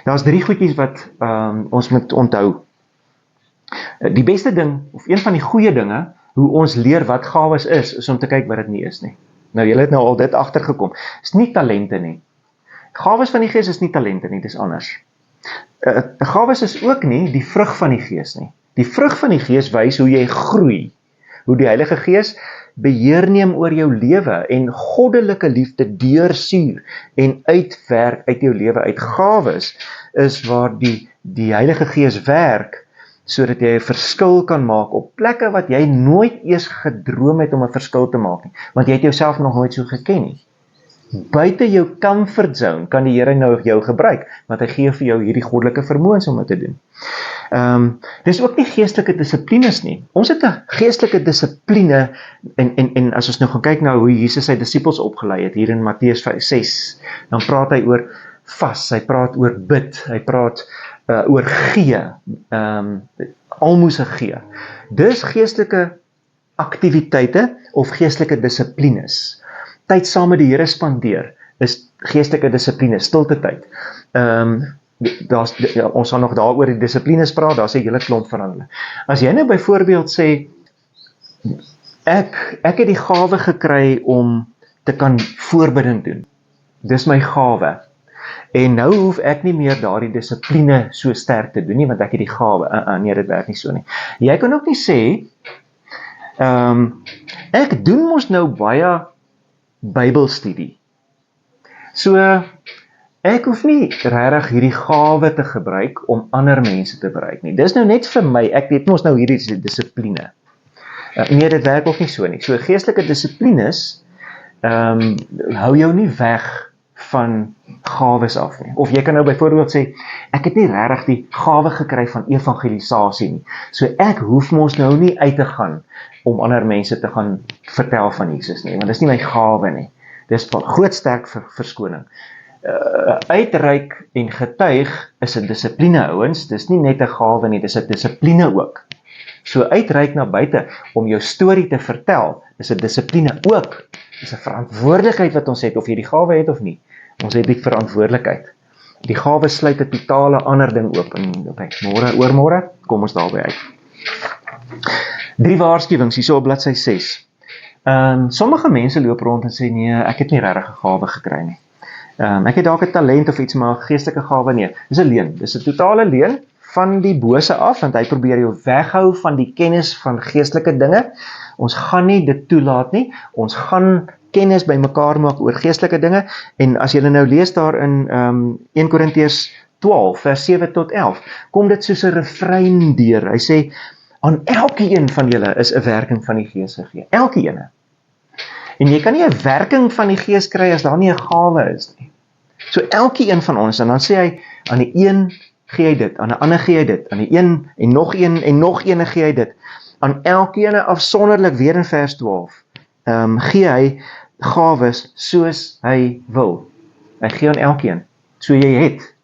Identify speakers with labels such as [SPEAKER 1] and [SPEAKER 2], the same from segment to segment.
[SPEAKER 1] Daar's 3 goedjies wat ons moet onthou. Die beste ding, of een van die goeie dinge, hoe ons leer wat gawes is om te kyk wat dit nie is nie. Nou, julle het nou al dit agtergekom. Is nie talente nie. Gawes van die Gees is nie talente nie, dis anders. Gawes is ook nie die vrug van die Gees nie. Die vrug van die Gees wys hoe jy groei, hoe die Heilige Gees beheer neem oor jou lewe en goddelike liefde deursuur en uitwerk uit jou lewe uit. Gawes is waar die Heilige Gees werk, sodat jy 'n verskil kan maak op plekke wat jy nooit eers gedroom het om 'n verskil te maak nie, want jy het jouself nog nooit so geken nie. Buite jou comfort zone kan die Here nou jou gebruik, want hy gee vir jou hierdie goddelike vermoëns om dit te doen. Dis ook nie geestelike dissiplines nie. Ons het 'n geestelike dissipline, en as ons nou gaan kyk na hoe Jesus sy disippels opgelei het, hier in Matteus 6, dan praat hy oor vas, hy praat oor bid, hy praat oor gee, almoses gee. Dis geestelike aktiwiteite of geestelike dissiplines. Tyd saam met die Here spandeer is geestelike dissipline, stilte tyd. Ons gaan nog daaroor die dissiplines praat, daar's 'n hele klomp van hulle. As jy nou byvoorbeeld sê, ek het die gawe gekry om te kan voorbidding doen. Dis my gawe. En nou hoef ek nie meer daardie dissipline so sterk te doen nie, want ek het die gawe. Nee, dit werk nie so nie. Jy kan ook nie sê, ek doen mos nou baie Bybelstudie. So, ek hoef nie regtig hierdie gawe te gebruik om ander mense te bereik nie. Dis nou net vir my, ek het mos nou hierdie dissipline. Nee, dit werk ook nie so nie. So, geestelike dissiplines hou jou nie weg van gawes af nie. Of jy kan nou byvoorbeeld sê, ek het nie regtig die gawe gekry van evangelisasie nie. So ek hoef mos nou nie uit te gaan om ander mense te gaan vertel van Jesus nie, want dis nie my gawe nie. Dis van groot sterk verskoning. Uitreik en getuig is 'n dissipline, ouens. Dis nie net 'n gawe nie, dis 'n dissipline ook. So uitreik na buite om jou storie te vertel, is 'n dissipline ook. Dis 'n verantwoordelikheid wat ons het, of jy die gawe het of nie. Ons het die verantwoordelikheid. Die gawe sluit 'n totale ander ding oop. En oormôre, kom ons daarby uit. 3 waarskuwings hierso op bladsy 6. Sommige mense loop rond en sê, nee, ek het nie regtig 'n gawe gekry nie. Ek het dalk 'n talent of iets, maar 'n geestelike gawe nie. Dis 'n leuen. Dis 'n totale leuen van die bose af, want hy probeer jou weghou van die kennis van geestelike dinge. Ons gaan nie dit toelaat nie. Ons gaan kennis bymekaar maak oor geestelike dinge. En as jy nou lees daar in 1 Korintiërs 12, vers 7 tot 11, kom dit soos 'n refrein deur. Hy sê, aan elkeen van julle is 'n werking van die Gees gegee. Elkeen. En jy kan nie 'n werking van die Gees kry as daar nie 'n gawe is nie. So elkeen van ons, en dan sê hy, aan die een gee hy dit, aan die ander gee hy dit, aan die een en nog een gee hy dit. Aan elkeen afsonderlik, weer in vers 12, gee hy gawes soos hy wil. Hy gee aan elkeen. So jy het,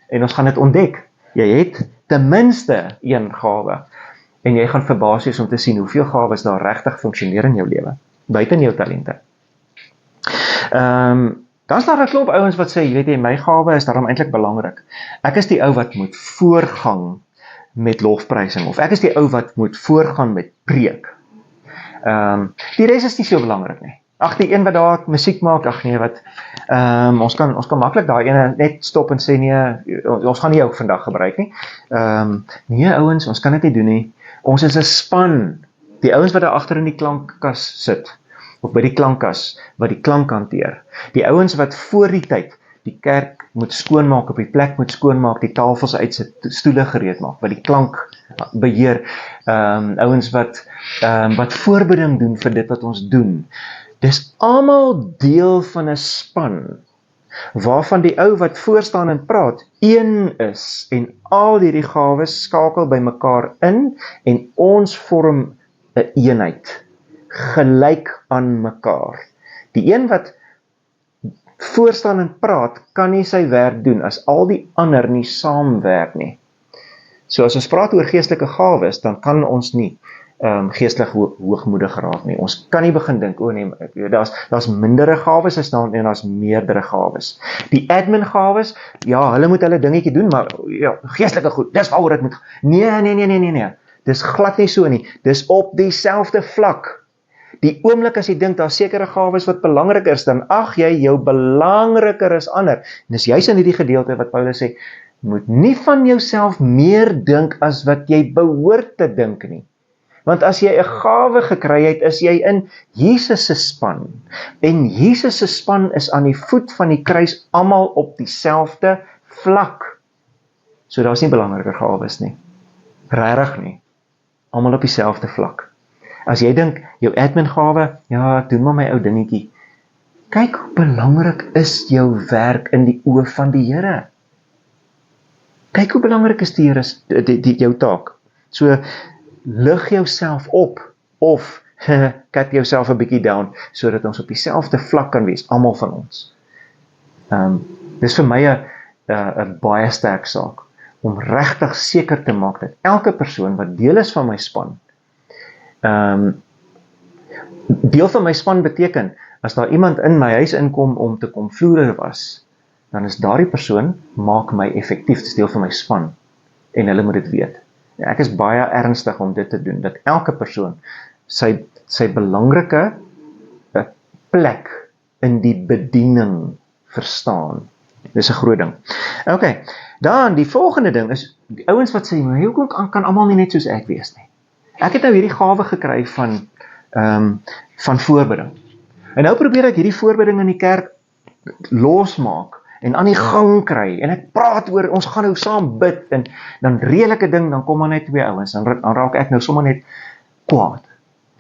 [SPEAKER 1] en ons gaan dit ontdek, jy het ten minste een gawe. En jy gaan verbaas wees om te sien hoeveel gawes daar regtig funksioneer in jou lewe, buite jou talente. Dan is daar 'n klomp ouens wat sê, jy weet jy, my gawe is daarom eintlik belangrik. Ek is die ou wat moet voorgang met lofprysing, of ek is die ou wat moet voorgaan met preek. Die res is nie so belangrik nie. Ag, die een wat daar musiek maak, ag nee, wat, ons kan maklik daai ene net stop en sê, nee, ons gaan nie jou vandag gebruik nie. Nee ouens, ons kan dit nie doen nie. Ons is 'n span. Die ouens wat daar agter in die klankkas sit, of by die klankkas, wat die klank hanteer. Die ouens wat voor die tyd die kerk moet skoonmaak, op die plek moet skoonmaak, die tafels uitsit, stoele gereed maak, wat die klank beheer, ouens wat voorbereiding doen vir dit wat ons doen. Dis almal deel van 'n span, waarvan die ou wat voor staan en praat, een is, en al hierdie gawes skakel by mekaar in, en ons vorm 'n eenheid, gelyk aan mekaar. Die een wat voor staan en praat, kan nie sy werk doen, as al die ander nie saamwerk nie. So as ons praat oor geestelike gawes, dan kan ons nie geestelik hoogmoedig geraak nie. Ons kan nie begin dink, nee, daar's mindere gawes as dan en daar's meerdere gawes. Die admin gawes, ja, hulle moet hulle dingetjie doen, maar ja, geestelike goed, dis waaroor dit moet. Nee. Dis glad nie so nie. Dis op dieselfde vlak. Die oomblik as jy dink daar sekere gawes wat belangriker is, dan ag jy jou belangriker as ander. En dis juis in hierdie gedeelte wat Paulus sê, moet nie van jouself meer dink as wat jy behoort te dink nie. Want as jy 'n gawe gekry het, is jy in Jesus se span. En Jesus se span is aan die voet van die kruis almal op dieselfde vlak. So daar's nie belangriker gawes nie. Regtig nie. Almal op dieselfde vlak. As jy dink, jou admin gawe, ja, doen maar my ou dingetjie. Kyk hoe belangrik is jou werk in die oë van die Here. Kyk hoe belangrik is die Here, jou taak. So, lig jouself op, of cut jouself 'n bietjie down, sodat ons op dieselfde vlak kan wees, almal van ons. Dis vir my 'n baie sterk saak, om regtig seker te maak dat elke persoon wat deel is van my span, deel van my span beteken, as daar iemand in my huis inkom om te kom vloere was, dan is daardie persoon, maak my effektief, dis deel van my span, en hulle moet dit weet. Ek is baie ernstig om dit te doen, dat elke persoon sy belangrike plek in die bediening verstaan. Dis 'n groot ding. Ok, dan die volgende ding is, die ouens wat sê, maar hoekom kan almal nie net soos ek wees nie? Ek het nou hierdie gawe gekry van voorbidding. En nou probeer ek hierdie voorbidding in die kerk losmaak, en aan die gang kry, en ek praat oor, ons gaan nou saam bid, en dan redelike ding, dan kom maar net 2 ouens, dan raak ek nou sommer net kwaad.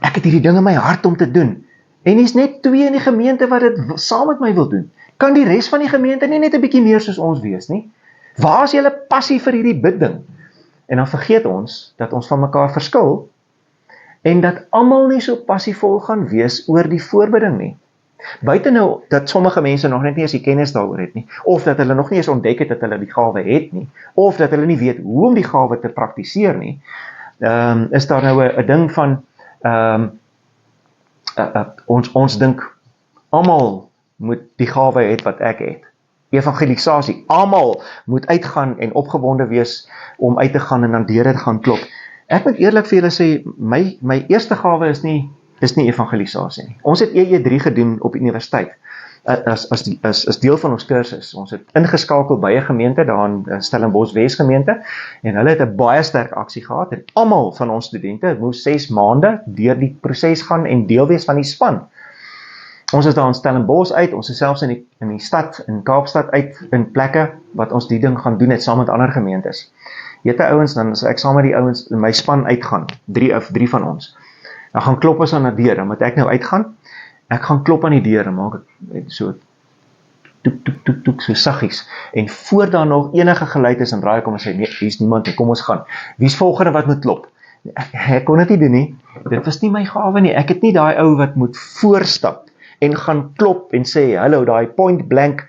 [SPEAKER 1] Ek het hierdie ding in my hart om te doen, en hier's net 2 in die gemeente wat dit saam met my wil doen. Kan die res van die gemeente nie net 'n bietjie meer soos ons wees nie? Waar is julle passie vir hierdie bidding? En dan vergeet ons, dat ons van mekaar verskil, en dat almal nie so passievol gaan wees oor die voorbidding nie. Buite nou, dat sommige mense nog net nie eens die kennis daaroor het nie, of dat hulle nog nie eens ontdek het dat hulle die gawe het nie, of dat hulle nie weet hoe om die gawe te praktiseer nie, is daar nou 'n ding van, ons dink, almal moet die gawe het wat ek het. Evangelisasie, almal moet uitgaan en opgewonde wees om uit te gaan en aan deure te gaan klop. Ek moet eerlik vir julle sê, my eerste gawe is nie evangelisasie nie. Ons het EE3 gedoen op universiteit, as deel van ons kursus. Ons het ingeskakel by 'n gemeente, daar in Stellenbosch Wes gemeente, en hulle het 'n baie sterk aksie gehad, en almal van ons studente moes 6 maande deur die proses gaan en deel wees van die span. Ons is daar in Stellenbosch uit, ons is selfs in die stad, in Kaapstad uit, in plekke, wat ons die ding gaan doen het, saam met ander gemeentes. Jette ouens, dan as ek saam met die ouens in my span uitgaan, 3 van ons, dan gaan klop ons aan die deur, dan moet ek nou uitgaan, ek gaan klop aan die deur, en maak ek so, toek, so saggies, en voor daar nog enige geluid is, en draai ek om en sê, nee, hier is niemand, en kom ons gaan, wie is volgende wat moet klop? Ek kon dit nie doen nie, dit was nie my gawe nie, ek het nie daai ou wat moet voorstap, en gaan klop, en sê, hallo, daai point blank,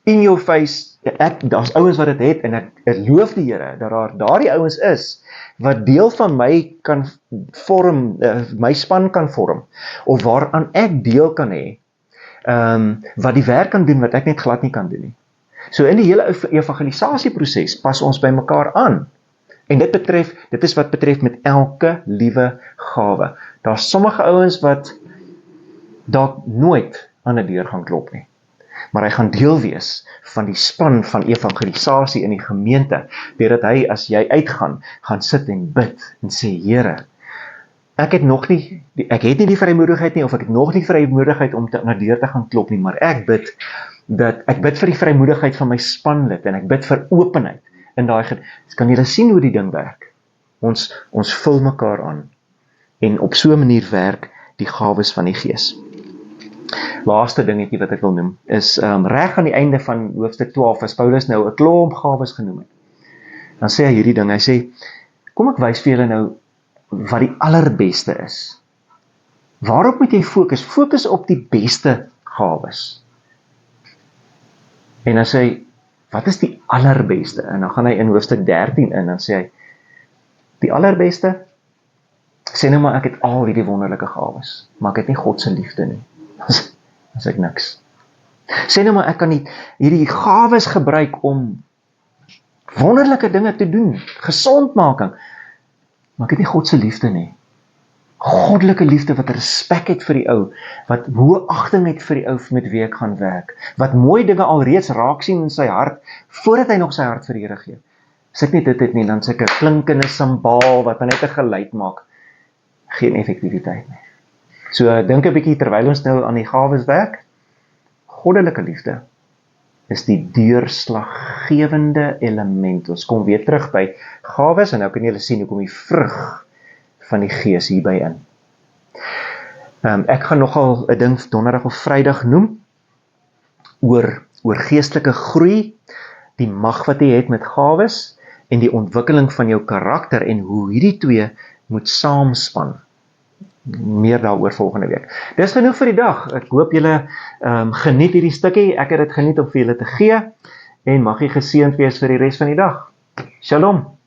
[SPEAKER 1] in your face, daar's ouens wat dit het, en ek loof die Here, dat daar die ouens is, wat deel van my kan vorm, my span kan vorm, of waaraan ek deel kan hê, wat die werk kan doen, wat ek net glad nie kan doen nie. So in die hele evangelisasieproses, pas ons by mekaar aan, en dit is wat betref met elke liewe gawe. Daar's sommige ouens wat dalk nooit aan 'n deur gaan klop nie, maar hy gaan deel wees van die span van evangelisasie in die gemeente, deurdat hy, as jy uitgaan, gaan sit en bid, en sê, Here, ek het nie die vrymoedigheid nie, of ek het nog nie vrymoedigheid om na deur te gaan klop nie, maar ek bid vir die vrymoedigheid van my spanlid, en ek bid vir openheid, in daai, kan julle sien hoe die ding werk, ons vul mekaar aan, en op so 'n manier werk die gawes van die Gees. Laaste dingetjie wat ek wil noem, is reg aan die einde van hoofstuk 12, as Paulus nou 'n klomp gawes genoem het, dan sê hy hierdie ding, hy sê, kom ek wys vir julle nou, wat die allerbeste is. Waarop moet jy fokus? Fokus op die beste gawes. En dan sê hy, wat is die allerbeste? En dan gaan hy in hoofstuk 13 in, dan sê hy, die allerbeste Sê nou maar ek het al hierdie wonderlike gawes, maar ek het nie God se liefde nie. As ek niks. Sê nou maar ek kan hierdie gawes gebruik om wonderlike dinge te doen, gesondmaking, maar ek het nie God se liefde nie. Goddelike liefde wat respek het vir die ou, wat hoë agting het vir die ou met wie ek gaan werk, wat mooi dinge alreeds raak sien in sy hart, voordat hy nog sy hart vir die Here gee. As ek nie dit het nie, dan sê ek 'n klinkende simbaal, wat net 'n geluid maak, geen effektiwiteit nie. So, dink 'n bietjie terwyl ons nou aan die gawes werk, goddelike liefde is die deurslaggewende element. Ons kom weer terug by gawes, en nou kan julle sien hoe kom die vrug van die Gees hierby in. Ek gaan nogal 'n ding donderdag of Vrydag noem, oor geestelike groei, die mag wat jy het met gawes, en die ontwikkeling van jou karakter, en hoe hierdie twee moet saamspan. Meer daaroor volgende week. Dis genoeg vir die dag. Ek hoop julle geniet hierdie stukkie. Ek het dit geniet om vir julle te gee, en mag jy geseënd wees vir die res van die dag. Shalom.